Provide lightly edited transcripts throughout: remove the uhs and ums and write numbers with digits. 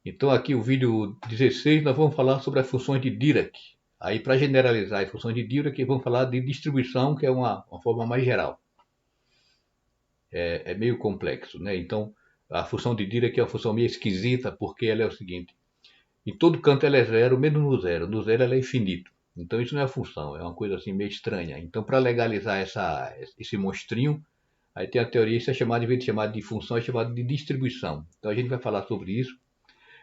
Então aqui o vídeo 16 nós vamos falar sobre as funções de Dirac. Aí para generalizar as funções de Dirac vamos falar de distribuição, que é uma forma mais geral. É meio complexo, né? Então a função de Dirac é uma função meio esquisita porque ela é o seguinte: em todo canto ela é zero, menos no zero. No zero ela é infinito. Então isso não é função, é uma coisa assim meio estranha. Então para legalizar esse monstrinho, aí tem a teoria, isso é chamado, em vez de chamar de função, é chamado de distribuição. Então a gente vai falar sobre isso.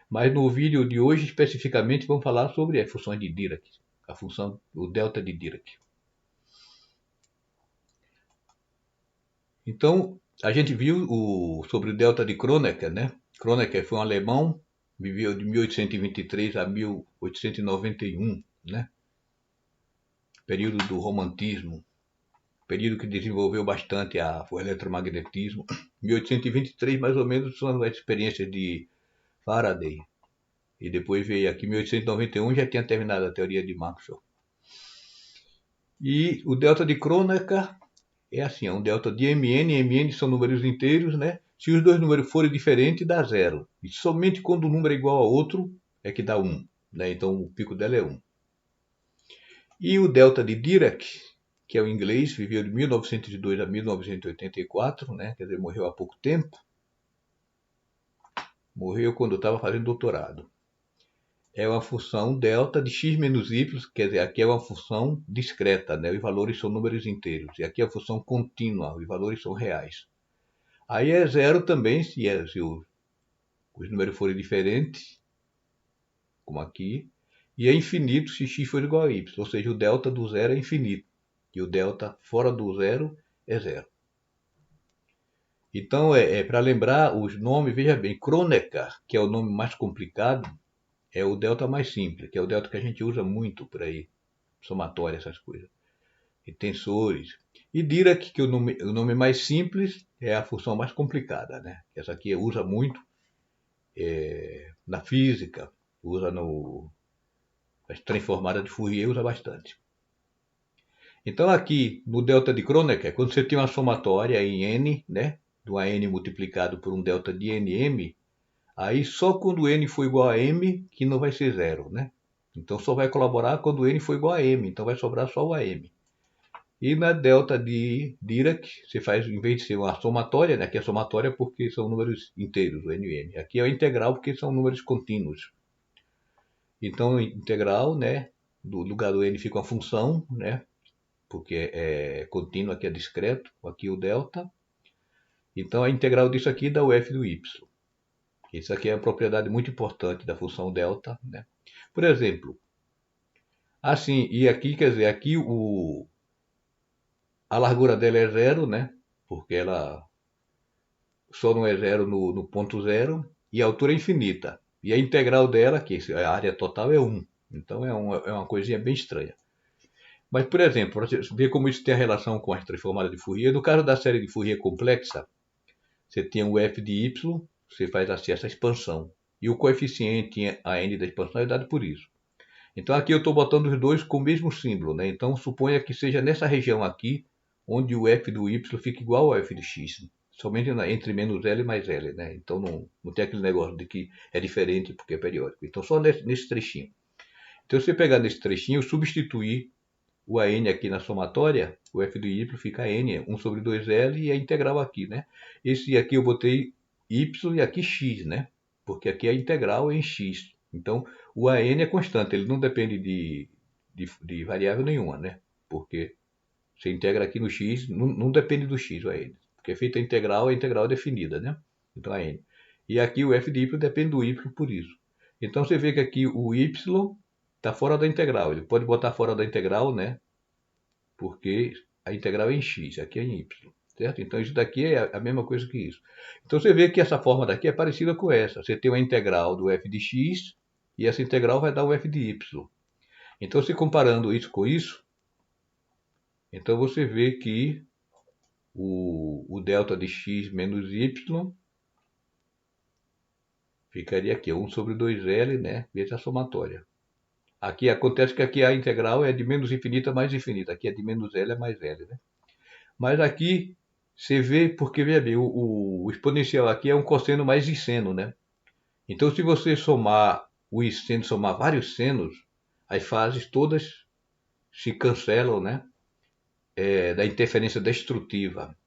Mas no vídeo de hoje, especificamente, vamos falar sobre as funções de Dirac, a função, o delta de Dirac. Então, a gente viu sobre o delta de Kronecker, né? Kronecker foi um alemão, viveu de 1823 a 1891, né? Período do romantismo, período que desenvolveu bastante o eletromagnetismo. 1823, mais ou menos, são as experiências de Faraday. E depois veio aqui, em 1891, já tinha terminado a teoria de Maxwell. E o delta de Kronecker é assim, é um delta de Mn são números inteiros, né? Se os dois números forem diferentes, dá zero. E somente quando o número é igual a outro é que dá 1. Né? Então o pico dela é 1. E o delta de Dirac, que é o inglês, viveu de 1902 a 1984, né? Quer dizer, morreu há pouco tempo. Morreu quando estava fazendo doutorado. É uma função delta de x menos y, quer dizer, aqui é uma função discreta, né? Os valores são números inteiros. E aqui é a função contínua, os valores são reais. Aí é zero também, se os números forem diferentes, como aqui. E é infinito se x for igual a y, ou seja, o delta do zero é infinito. E o delta fora do zero é zero. Então, para lembrar os nomes, veja bem, Kronecker, que é o nome mais complicado, é o delta mais simples, que é o delta que a gente usa muito por aí, somatória, essas coisas. E tensores. E Dirac, que o nome mais simples é a função mais complicada, né? Essa aqui usa muito na física, usa as transformadas de Fourier, usa bastante. Então aqui no delta de Kronecker, quando você tem uma somatória em n, né, do n multiplicado por um delta de nm, aí só quando n for igual a m que não vai ser zero, né? Então só vai colaborar quando n for igual a m, então vai sobrar só o am. E na delta de Dirac, você faz, em vez de ser uma somatória, né, aqui é somatória porque são números inteiros, o nm. Aqui é o integral porque são números contínuos. Então, integral, né, do lugar do n fica uma função, né, porque é contínua, aqui é discreto, aqui o delta. Então, a integral disso aqui dá o f do y. Isso aqui é uma propriedade muito importante da função delta, né. Por exemplo, assim, e aqui, quer dizer, aqui a largura dela é zero, né, porque ela só não é zero no ponto zero, e a altura é infinita. E a integral dela, que a área total, é 1. Então é uma coisinha bem estranha. Mas, por exemplo, para você ver como isso tem a relação com as transformadas de Fourier, no caso da série de Fourier complexa, você tem o f de y, você faz assim, essa expansão. E o coeficiente a n da expansão é dado por isso. Então aqui eu estou botando os dois com o mesmo símbolo, né? Então suponha que seja nessa região aqui, onde o f do y fica igual ao f de x. Somente entre menos L e mais L, né? Então não tem aquele negócio de que é diferente porque é periódico. Então só nesse trechinho. Então se você pegar nesse trechinho, substituir o AN aqui na somatória, o f do y fica n, 1 sobre 2L e a integral aqui, né? Esse aqui eu botei y e aqui x, né? Porque aqui a integral é em x. Então, o AN é constante, ele não depende de variável nenhuma, né? Porque você integra aqui no x, não depende do x o AN. Porque é feita a integral é definida, né? Então, AN. E aqui o f de y depende do y por isso. Então, você vê que aqui o y está fora da integral. Ele pode botar fora da integral, né? Porque a integral é em x, aqui é em y. Certo? Então isso daqui é a mesma coisa que isso. Então você vê que essa forma daqui é parecida com essa. Você tem uma integral do f de x e essa integral vai dar o f de y. Então se comparando isso com isso, então você vê que o delta de x menos y ficaria aqui, 1 sobre 2L, né? Vezes a somatória. Aqui acontece que aqui a integral é de menos infinita a mais infinita. Aqui é de menos L a mais L, né? Mas aqui você vê, porque veja bem, o exponencial aqui é um cosseno mais em seno, né? Então, se você somar os senos, somar vários senos, as fases todas se cancelam, né? Da interferência destrutiva.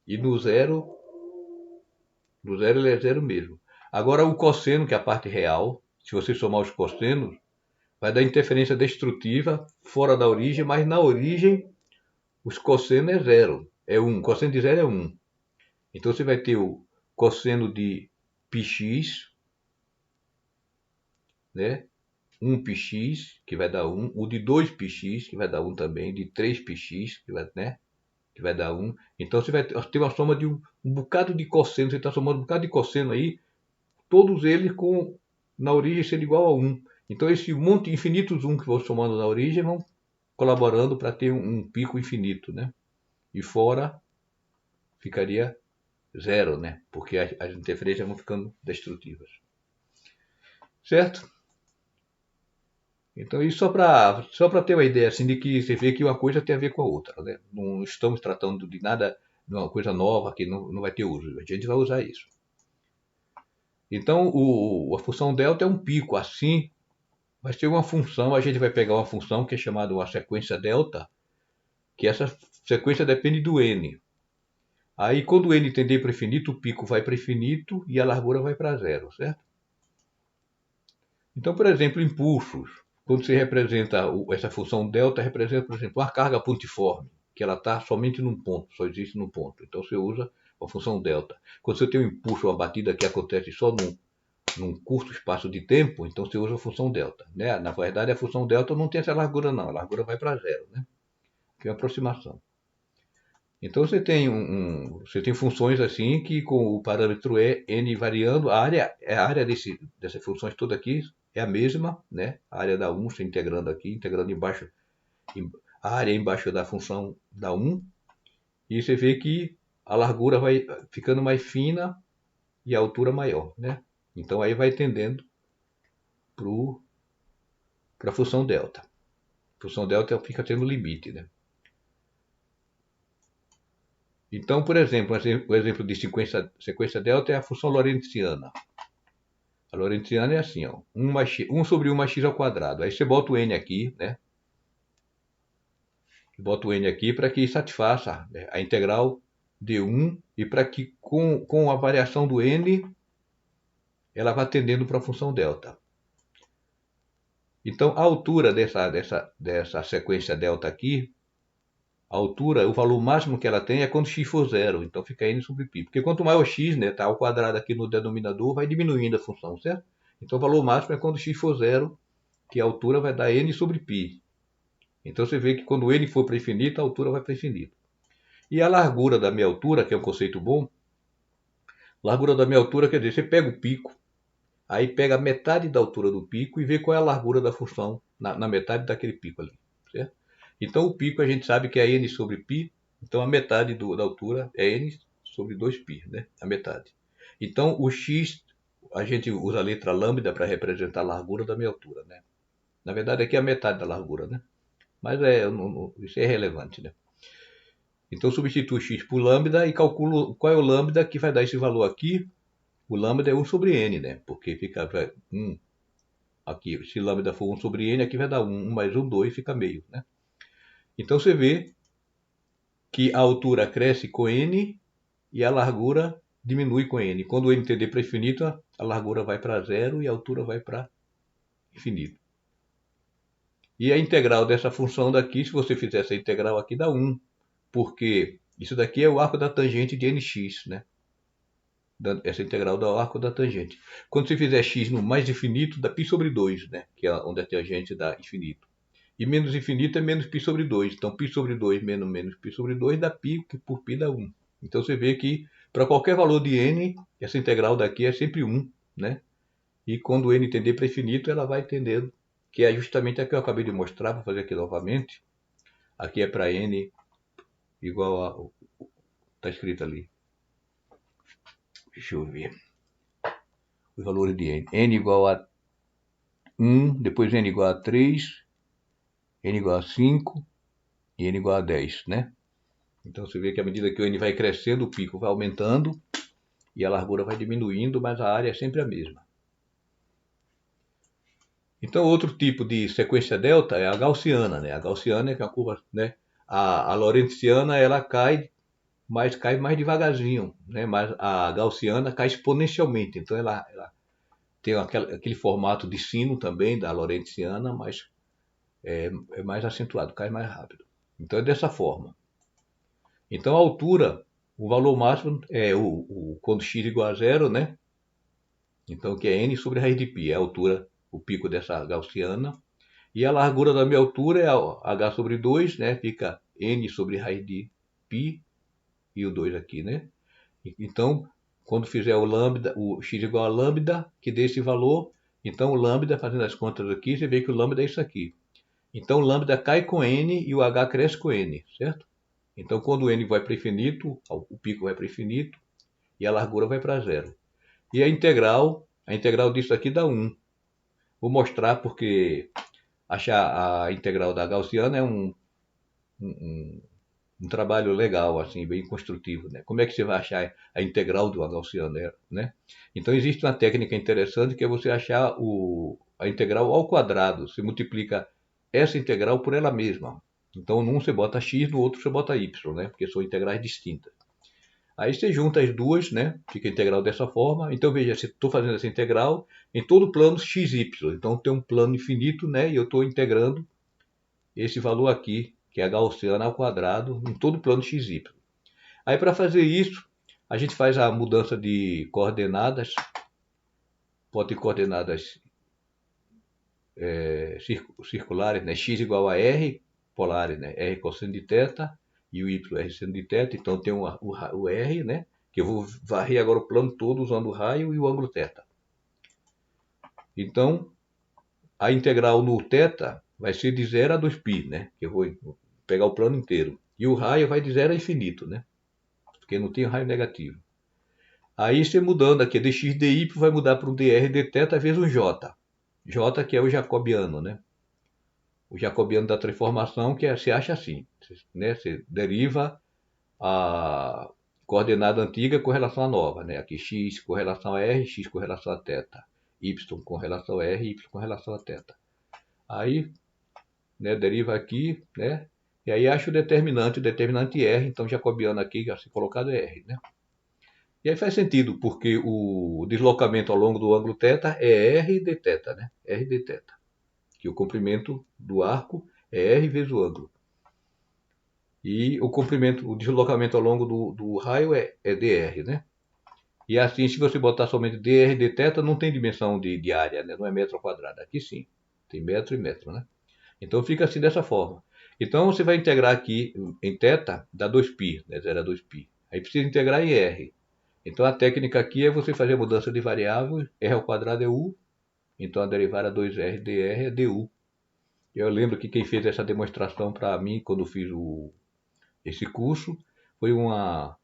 E no zero ele é zero mesmo. Agora, o cosseno, que é a parte real, se você somar os cossenos, vai dar interferência destrutiva fora da origem, mas na origem os cossenos é zero. É 1. Cosseno de zero é 1. Então você vai ter o cosseno de πx, né? 1πx, que vai dar 1. O de 2πx, que vai dar 1 também. De 3πx, que vai, né? Que vai dar 1. Então você vai ter uma soma de um bocado de cosseno. Você está somando um bocado de cosseno aí, todos eles na origem sendo igual a 1. Então esse monte infinitos 1 que vou somando na origem vão colaborando para ter um pico infinito, né? E fora ficaria zero, né? Porque as interferências vão ficando destrutivas. Certo? Então isso só para ter uma ideia assim de que você vê que uma coisa tem a ver com a outra, né? Não estamos tratando de nada, de uma coisa nova que não vai ter uso. A gente vai usar isso. Então a função delta é um pico. Assim vai ter uma função, a gente vai pegar uma função que é chamada uma sequência delta, que essa sequência depende do n. Aí quando o n tender para infinito, o pico vai para infinito e a largura vai para zero, certo? Então, por exemplo, impulsos. Quando você representa essa função delta, representa, por exemplo, uma carga pontiforme, que ela está somente num ponto, só existe num ponto. Então você usa a função delta. Quando você tem um impulso, uma batida que acontece só num curto espaço de tempo, então você usa a função delta. Né? Na verdade, a função delta não tem essa largura, não. A largura vai para zero, né? Que é uma aproximação. Então você tem funções assim que com o parâmetro n variando, a área dessas funções toda aqui é a mesma, né? A área da 1 se integrando aqui, integrando embaixo, a área embaixo da função da 1, e você vê que a largura vai ficando mais fina e a altura maior, né? Então aí vai tendendo para a função delta. A função delta fica tendo limite, né? Então, por exemplo, o exemplo de sequência delta é a função lorentziana. A lorentziana é assim, ó, 1 sobre 1 mais x ao quadrado. Aí você bota o n aqui, né? Bota o n aqui para que satisfaça, né, a integral de 1 e para que com a variação do n ela vá tendendo para a função delta. Então, a altura dessa sequência delta aqui, a altura, o valor máximo que ela tem é quando x for zero, então fica n sobre π. Porque quanto maior o x, né, tá ao quadrado aqui no denominador, vai diminuindo a função, certo? Então o valor máximo é quando x for zero, que a altura vai dar n sobre π. Então você vê que quando n for para infinito, a altura vai para infinito. E a largura da meia altura, que é um conceito bom, largura da meia altura quer dizer, você pega o pico, aí pega a metade da altura do pico e vê qual é a largura da função na metade daquele pico ali, certo? Então o pico a gente sabe que é n sobre π, então a metade da altura é n sobre 2π, né? A metade. Então o x, a gente usa a letra lambda para representar a largura da meia altura, né? Na verdade aqui é a metade da largura, né? Mas isso é relevante, né? Então substituo x por lambda e calculo qual é o lambda que vai dar esse valor aqui. O lambda é 1 sobre n, né? Porque fica 1 aqui. Se lambda for 1 sobre n, aqui vai dar 1. 1 mais 1, 2, fica meio, né? Então você vê que a altura cresce com n e a largura diminui com n. Quando o n tender para infinito, a largura vai para zero e a altura vai para infinito. E a integral dessa função daqui, se você fizer essa integral aqui, dá 1. Porque isso daqui é o arco da tangente de nx, né? Essa integral dá o arco da tangente. Quando você fizer x no mais infinito, dá π sobre 2, né? Que é onde a tangente dá infinito. E menos infinito é menos π sobre 2. Então, π sobre 2 menos π sobre 2 dá π, que por π dá 1. Então, você vê que para qualquer valor de n, essa integral daqui é sempre 1, né? E quando n tender para infinito, ela vai tendendo, que é justamente a que eu acabei de mostrar, vou fazer aqui novamente. Aqui é para n igual a... Está escrito ali. Deixa eu ver. Os valores de n. N igual a 1, depois n igual a 3, n igual a 5 e n igual a 10, né? Então você vê que à medida que o n vai crescendo, o pico vai aumentando e a largura vai diminuindo, mas a área é sempre a mesma. Então, outro tipo de sequência delta é a gaussiana, né? A gaussiana é que a curva, né? A lorentziana ela cai mais devagarzinho, né? Mas a gaussiana cai exponencialmente. Então, ela tem aquele formato de sino também da lorentziana, mas é mais acentuado, cai mais rápido. Então, é dessa forma. Então, a altura, o valor máximo é quando x igual a zero, né? Então, que é n sobre raiz de π, é a altura, o pico dessa gaussiana. E a largura da minha altura é h sobre 2, né? Fica n sobre raiz de π e o 2 aqui, né? Então, quando fizer o lambda, o x igual a lambda, que dê esse valor, então o lambda, fazendo as contas aqui, você vê que o lambda é isso aqui. Então, o lambda cai com n e o h cresce com n, certo? Então, quando o n vai para infinito, o pico vai para infinito e a largura vai para zero. E a integral disso aqui dá 1. Vou mostrar porque achar a integral da gaussiana é um, um trabalho legal, assim, bem construtivo, né? Como é que você vai achar a integral de uma gaussiana, né? Então existe uma técnica interessante que é você achar a integral ao quadrado. Você multiplica essa integral por ela mesma. Então num você bota x, no outro você bota y, né? Porque são integrais distintas. Aí você junta as duas, né? Fica a integral dessa forma. Então veja, se estou fazendo essa integral em todo plano xy. Então tem um plano infinito, né? E eu estou integrando esse valor aqui, que é a gaussiana ao quadrado, em todo o plano xy. Aí para fazer isso, a gente faz a mudança de coordenadas, pode ter coordenadas circulares, né? X igual a r, polares, né? R cosseno de θ e o y r seno de θ, então tem o r, né? Que eu vou varrer agora o plano todo usando o raio e o ângulo θ. Então, a integral no θ vai ser de 0 a 2π, né? Que eu vou pegar o plano inteiro. E o raio vai de 0 a infinito, né? Porque não tem raio negativo. Aí você mudando aqui, dx dy vai mudar para um dr dθ vezes um j. J que é o jacobiano, né? O jacobiano da transformação que se acha assim, né? Você deriva a coordenada antiga com relação à nova, né? Aqui x com relação a r, x com relação a θ, y com relação a r, y com relação a θ. Aí, né, deriva aqui, né? E aí acha o determinante r, então jacobiano aqui, já se colocado é r, né? E aí faz sentido, porque o deslocamento ao longo do ângulo θ é r dθ, né? R dθ. Que o comprimento do arco é r vezes o ângulo. E o deslocamento ao longo do raio é dr, né? E assim, se você botar somente dr dθ, não tem dimensão de área, né? Não é metro ao quadrado. Aqui sim, tem metro e metro, né? Então fica assim dessa forma. Então você vai integrar aqui em θ, dá 2π, né? 0 a 2π. Aí precisa integrar em r. Então a técnica aqui é você fazer a mudança de variável, r ao quadrado é u, então a derivada 2r dr é du. Eu lembro que quem fez essa demonstração para mim, quando eu fiz esse curso, foi uma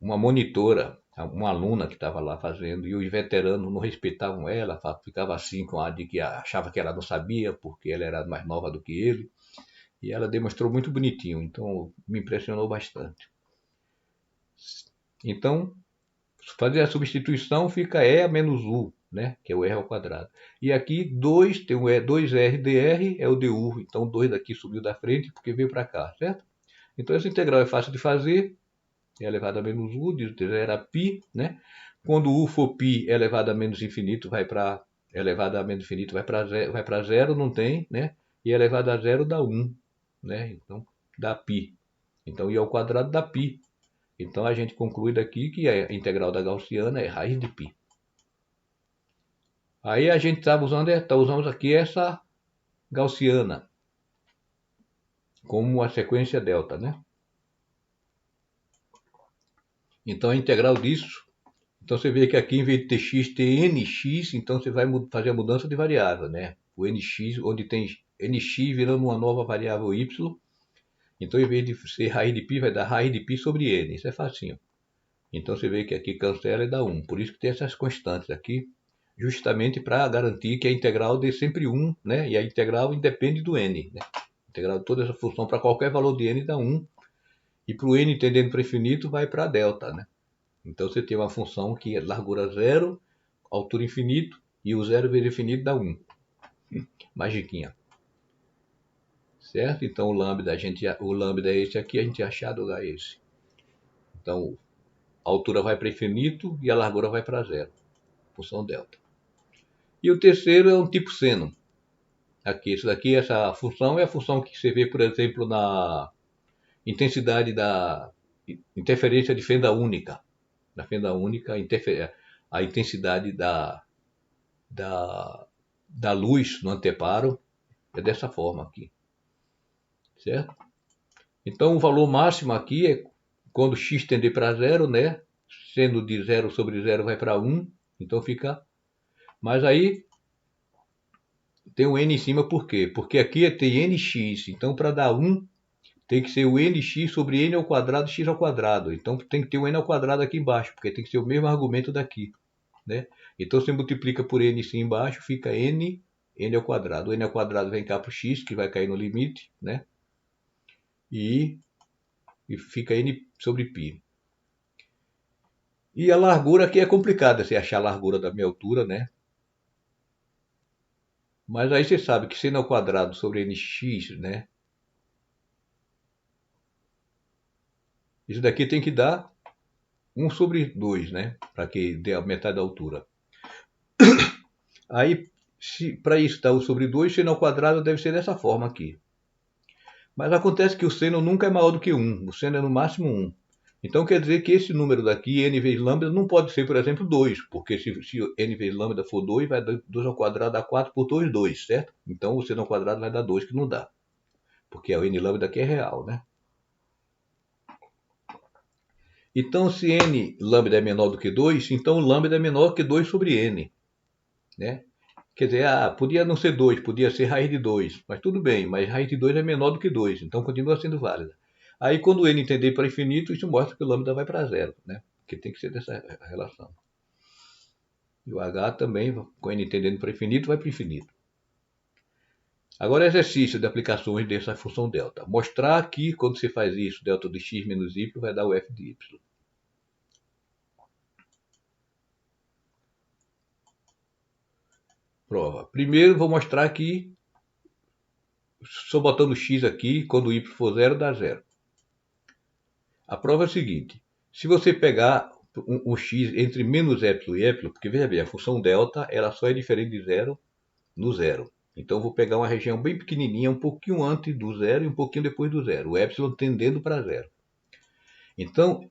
monitora, uma aluna que estava lá fazendo, e os veteranos não respeitavam ela, ficava assim com a de que achava que ela não sabia, porque ela era mais nova do que ele, e ela demonstrou muito bonitinho, então me impressionou bastante. Então, fazer a substituição fica E menos U, né? Que é o R ao quadrado. E aqui 2, tem o 2R dr, é o du. Então 2 daqui subiu da frente porque veio para cá, certo? Então essa integral é fácil de fazer. É elevado a menos U, de 0 a π, né? Quando U for π, é elevado a menos infinito, elevado a menos infinito, vai para zero, não tem, né? E elevado a zero dá 1, né? Então dá π. Então I ao quadrado dá π. Então a gente conclui daqui que a integral da gaussiana é raiz de π. Aí a gente usando aqui essa gaussiana como uma sequência delta, né? Então a integral disso, então você vê que aqui em vez de ter x tem nx, então você vai fazer a mudança de variável, né? O nx, onde tem nx virando uma nova variável y, então em vez de ser raiz de π, vai dar raiz de π sobre n, isso é facinho. Então você vê que aqui cancela e dá 1, por isso que tem essas constantes aqui, justamente para garantir que a integral dê sempre 1, né? E a integral independe do n, né? A integral de toda essa função para qualquer valor de n dá 1, e para o n tendendo para infinito vai para delta, né? Então você tem uma função que é largura zero, altura infinito, E o zero vezes infinito dá 1. Magiquinha. Certo? Então o lambda é esse aqui, a gente achado lá esse. Então a altura vai para infinito e a largura vai para zero. Função delta. E o terceiro é um tipo seno. Aqui, isso daqui, essa função é a função que você vê, por exemplo, na intensidade da interferência de fenda única. Na fenda única, a intensidade da, da luz no anteparo é dessa forma aqui. Certo? Então o valor máximo aqui é quando x tender para zero, né? Sendo de 0 sobre 0 vai para 1, então fica... Mas aí tem o n em cima, por quê? Porque aqui tem nx, então para dar 1 tem que ser o nx sobre n ao quadrado x ao quadrado. Então tem que ter o n ao quadrado aqui embaixo, porque tem que ser o mesmo argumento daqui, né? Então você multiplica por n sim embaixo, fica n ao quadrado. O n ao quadrado vem cá para o x, que vai cair no limite, né? E fica n sobre π. E a largura aqui é complicada, você achar a largura da minha altura, né? Mas aí você sabe que seno ao quadrado sobre nx, né? Isso daqui tem que dar 1 sobre 2, né? Para que dê a metade da altura. Aí, para isso dar 1 sobre 2, seno ao quadrado deve ser dessa forma aqui. Mas acontece que o seno nunca é maior do que 1. O seno é no máximo 1. Então quer dizer que esse número daqui, n vezes lambda, não pode ser, por exemplo, 2. Porque se n vezes lambda for 2, vai dar 2 ao quadrado dá 4 por 2, 2, certo? Então o seno ao quadrado vai dar 2, que não dá. Porque o n lambda aqui é real, né? Então, se n lambda é menor do que 2, então o lambda é menor que 2 sobre n, né? Quer dizer, podia não ser 2, podia ser raiz de 2, mas tudo bem, mas raiz de 2 é menor do que 2, então continua sendo válida. Aí, quando o n tender para infinito, isso mostra que o lambda vai para zero, né? Porque tem que ser dessa relação. E o h também, com n tendendo para infinito, vai para infinito. Agora, exercício de aplicações dessa função delta. Mostrar que, quando você faz isso, delta de x menos y vai dar o f de y. Prova. Primeiro, vou mostrar que, só botando x aqui, quando y for zero, dá zero. A prova é a seguinte. Se você pegar um x entre menos epsilon e epsilon, porque veja bem, a função delta ela só é diferente de zero no zero. Então eu vou pegar uma região bem pequenininha, um pouquinho antes do zero e um pouquinho depois do zero. O epsilon tendendo para zero. Então,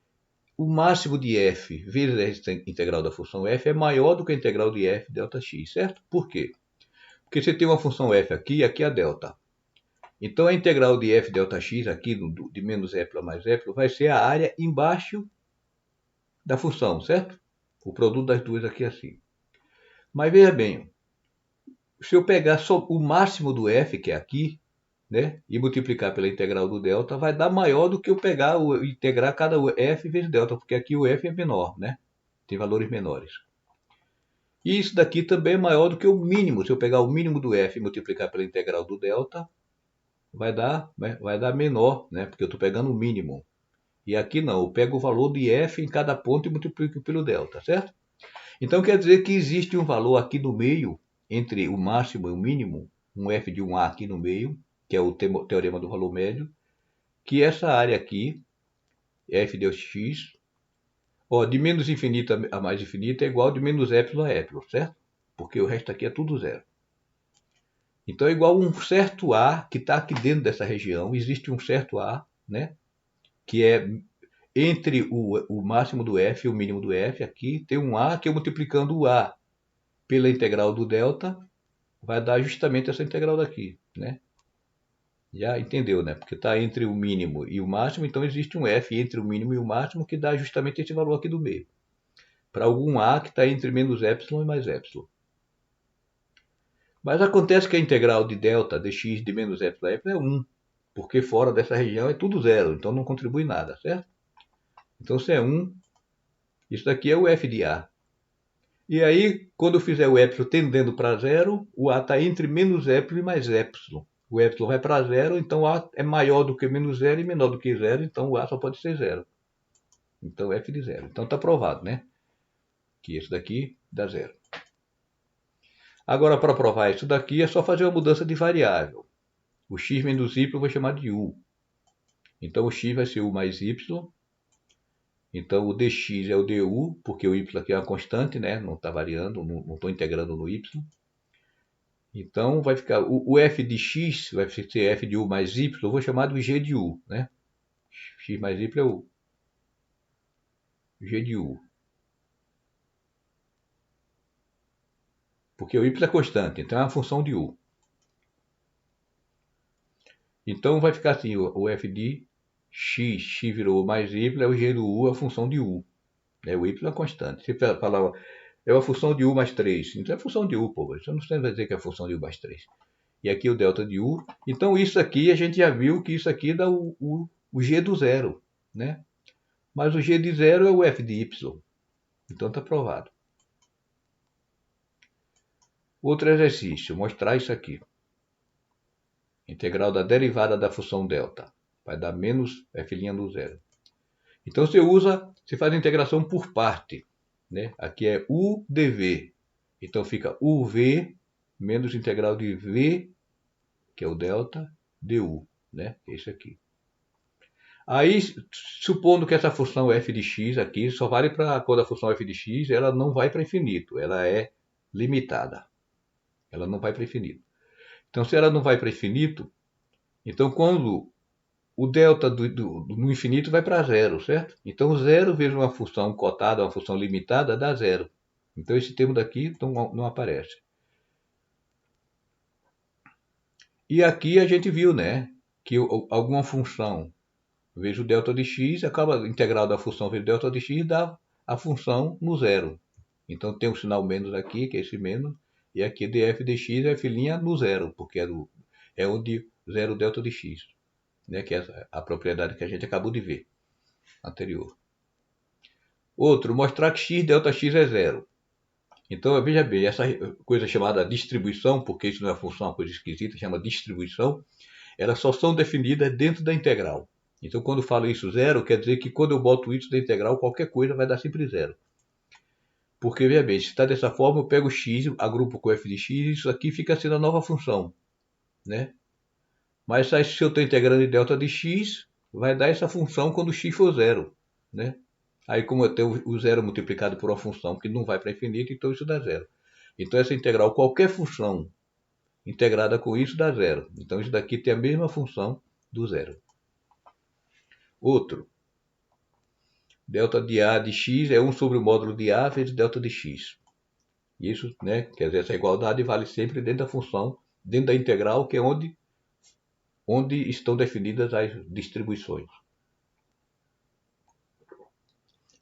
o máximo de f vezes a integral da função f é maior do que a integral de f delta x, certo? Por quê? Porque você tem uma função f aqui e aqui a delta. Então a integral de f delta x aqui, de menos epsilon mais epsilon, vai ser a área embaixo da função, certo? O produto das duas aqui é assim. Mas veja bem, se eu pegar só o máximo do f, que é aqui, né, e multiplicar pela integral do delta, vai dar maior do que eu pegar integrar cada f vezes delta, porque aqui o f é menor, né? Tem valores menores. E isso daqui também é maior do que o mínimo. Se eu pegar o mínimo do f e multiplicar pela integral do delta, vai dar menor, né? Porque eu estou pegando o mínimo. E aqui não, eu pego o valor de f em cada ponto e multiplico pelo delta, certo? Então quer dizer que existe um valor aqui no meio, entre o máximo e o mínimo, um f de 1a aqui no meio, que é o teorema do valor médio, que essa área aqui, f de x, de menos infinito a mais infinito é igual de menos epsilon a epsilon, certo? Porque o resto aqui é tudo zero. Então é igual a um certo A que está aqui dentro dessa região, existe um certo A, né? Que é entre o máximo do f e o mínimo do f, aqui tem um A que eu multiplicando o A pela integral do delta, vai dar justamente essa integral daqui, né? Já entendeu, né? Porque está entre o mínimo e o máximo, então existe um f entre o mínimo e o máximo que dá justamente esse valor aqui do meio. Para algum A que está entre menos epsilon e mais epsilon. Mas acontece que a integral de delta dx de menos epsilon a epsilon é 1, porque fora dessa região é tudo zero, então não contribui nada, certo? Então se é 1, isso daqui é o f de A. E aí, quando eu fizer o epsilon tendendo para zero, o A está entre menos epsilon e mais epsilon. O epsilon vai para zero, então A é maior do que menos zero e menor do que zero, então o A só pode ser zero. Então f de zero. Então está provado, né? Que esse daqui dá zero. Agora, para provar isso daqui, é só fazer uma mudança de variável. O x menos y eu vou chamar de u. Então, o x vai ser u mais y. Então, o dx é o du, porque o y aqui é uma constante, né? Não está variando, não estou integrando no y. Então, vai ficar o f de x, vai ser f de u mais y, eu vou chamar do g de u, né? X mais y é o g de u. Porque o y é constante, então é uma função de u. Então, vai ficar assim, o f de x virou u mais y, é o g do u, a função de u. O y é constante. Se falar, é uma função de u mais 3, então é função de u, pô. Você não vai dizer que é função de u mais 3. E aqui o delta de u. Então, isso aqui, a gente já viu que isso aqui dá o g do zero, né? Mas o g de zero é o f de y. Então, está provado. Outro exercício, mostrar isso aqui. Integral da derivada da função delta. Vai dar menos f' do zero. Então, você faz a integração por parte, né? Aqui é u dv. Então, fica uv menos integral de v, que é o delta, du, né? É isso aqui. Aí, supondo que essa função f de x aqui só vale para quando a função f de x ela não vai para infinito, ela é limitada. Ela não vai para infinito. Então, se ela não vai para infinito, então quando o delta no infinito vai para zero, certo? Então, zero vezes uma função cotada, uma função limitada, dá zero. Então, esse termo daqui não aparece. E aqui a gente viu, né, que alguma função vezes o delta de x, acaba a integral da função vezes o delta de x dá a função no zero. Então, tem um sinal menos aqui, que é esse menos, e aqui df de x é f' no zero, porque é onde zero delta de x, né, que é a propriedade que a gente acabou de ver anterior. Outro, mostrar que x delta x é zero. Então, veja bem, essa coisa chamada distribuição, porque isso não é função, é uma coisa esquisita, chama distribuição, elas só são definidas dentro da integral. Então, quando eu falo isso zero, quer dizer que quando eu boto isso na integral, qualquer coisa vai dar sempre zero. Porque, veja bem, se está dessa forma, eu pego o x, agrupo com f de x, e isso aqui fica sendo a nova função, né? Mas se eu estou integrando em delta de x, vai dar essa função quando x for zero, né? Aí, como eu tenho o zero multiplicado por uma função que não vai para infinito, então isso dá zero. Então, essa integral, qualquer função integrada com isso, dá zero. Então, isso daqui tem a mesma função do zero. Outro, delta de A de x é 1 sobre o módulo de A vezes delta de x. Isso, né, quer dizer, essa igualdade vale sempre dentro da função, dentro da integral, que é onde estão definidas as distribuições.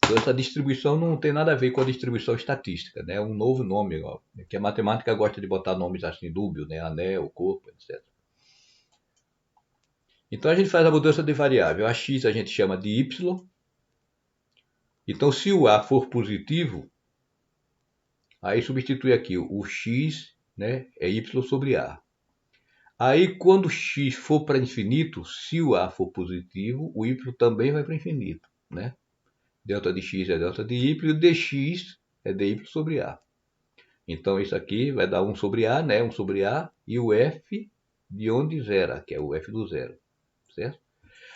Então, essa distribuição não tem nada a ver com a distribuição estatística, né? É um novo nome, ó, que a matemática gosta de botar nomes assim dúbios, né? Anel, corpo, etc. Então, a gente faz a mudança de variável. A x a gente chama de y. Então, se o A for positivo, aí substitui aqui o x, né, é y sobre A. Aí, quando x for para infinito, se o A for positivo, o y também vai para infinito, né? Delta de x é delta de y, e o dx é dy sobre A. Então, isso aqui vai dar 1 sobre A, né? 1 sobre A, e o f de onde zera, que é o f do zero, certo?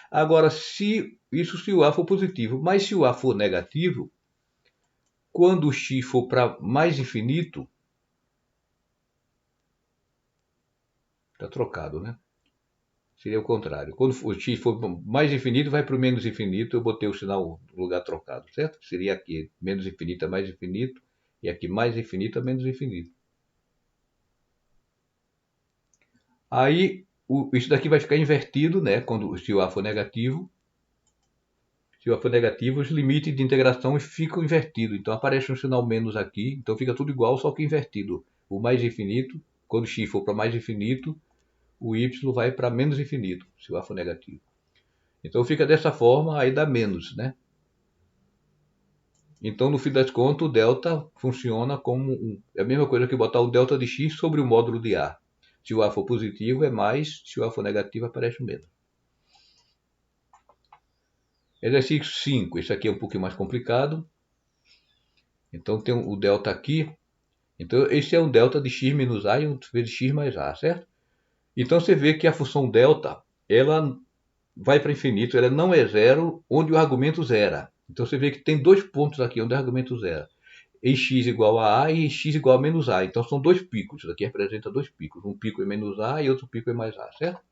Agora, se o A for positivo, mas se o A for negativo, quando o x for para mais infinito, está trocado, né? Seria o contrário. Quando o x for mais infinito, vai para o menos infinito. Eu botei o sinal no lugar trocado, certo? Seria aqui menos infinito a mais infinito. E aqui mais infinito a menos infinito. Aí, isso daqui vai ficar invertido, né? Se o A for negativo. Se o A for negativo, os limites de integração ficam invertidos. Então, aparece um sinal menos aqui. Então, fica tudo igual, só que invertido. O mais infinito, quando x for para mais infinito, o y vai para menos infinito, se o A for negativo. Então fica dessa forma, aí dá menos, né? Então, no fim das contas, o delta funciona como é a mesma coisa que botar o delta de x sobre o módulo de A. Se o A for positivo, é mais, se o A for negativo, aparece menos. Exercício 5, esse aqui é um pouquinho mais complicado. Então, tem o delta aqui. Então, esse é um delta de x menos a e um vezes x mais a, certo? Então, você vê que a função delta, ela vai para infinito, ela não é zero onde o argumento zera. Então, você vê que tem dois pontos aqui onde o argumento zera. Em x igual a e em x igual a menos a. Então, são dois picos. Isso aqui representa dois picos. Um pico é menos a e outro pico é mais a, certo?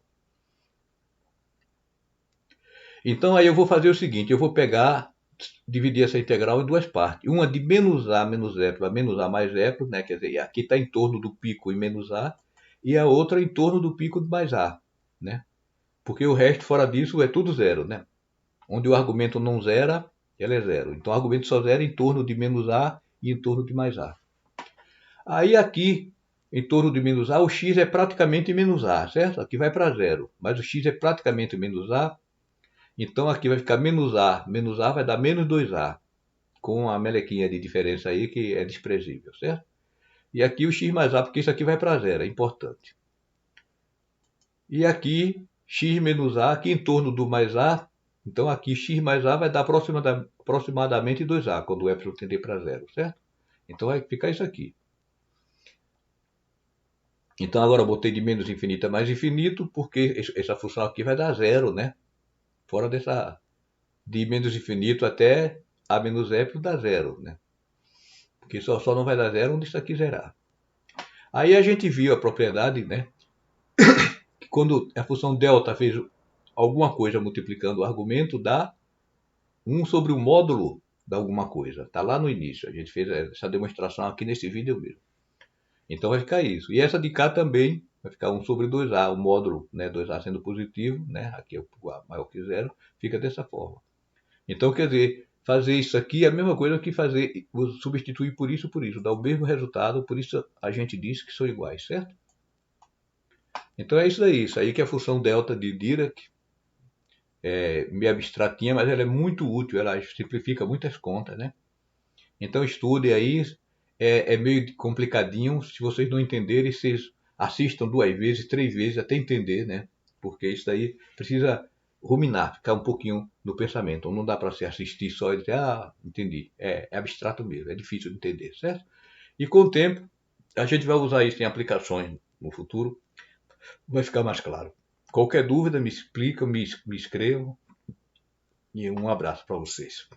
Então, aí eu vou fazer o seguinte, eu vou dividir essa integral em duas partes. Uma de menos a menos e para menos a mais e, né? Quer dizer, aqui está em torno do pico em menos a, e a outra em torno do pico de mais a, né? Porque o resto fora disso é tudo zero, né? Onde o argumento não zera, ela é zero. Então o argumento só zera em torno de menos a e em torno de mais a. Aí aqui, em torno de menos a, o x é praticamente menos a, certo? Aqui vai para zero, mas o x é praticamente menos a, então aqui vai ficar menos a vai dar menos 2a, com a melequinha de diferença aí que é desprezível, certo? E aqui o x mais a, porque isso aqui vai para zero, é importante. E aqui x menos a, aqui em torno do mais a, então aqui x mais a vai dar aproximadamente 2a, quando o epsilon tender para zero, certo? Então vai ficar isso aqui. Então agora eu botei de menos infinito a mais infinito, porque essa função aqui vai dar zero, né? Fora dessa de menos infinito até a menos epsilon dá zero, né? Porque só não vai dar zero onde isso aqui zerar. Aí a gente viu a propriedade, né? Que quando a função delta fez alguma coisa multiplicando o argumento, dá 1 sobre o módulo de alguma coisa. Está lá no início. A gente fez essa demonstração aqui nesse vídeo mesmo. Então vai ficar isso. E essa de cá também vai ficar 1 sobre 2a, o módulo, né, 2a sendo positivo, né, aqui é o a maior que zero, fica dessa forma. Então, quer dizer, fazer isso aqui é a mesma coisa que substituir por isso, dá o mesmo resultado, por isso a gente diz que são iguais, certo? Então é isso aí que é a função delta de Dirac, meio abstratinha, mas ela é muito útil, ela simplifica muitas contas, né? Então estude aí, é meio complicadinho, se vocês não entenderem, vocês assistam 2 vezes, 3 vezes até entender, né? Porque isso aí precisa ruminar, ficar um pouquinho no pensamento. Não dá para se assistir só e dizer, ah, entendi. É abstrato mesmo, é difícil de entender, certo? E com o tempo, a gente vai usar isso em aplicações no futuro, vai ficar mais claro. Qualquer dúvida, me explica, me escrevam. E um abraço para vocês.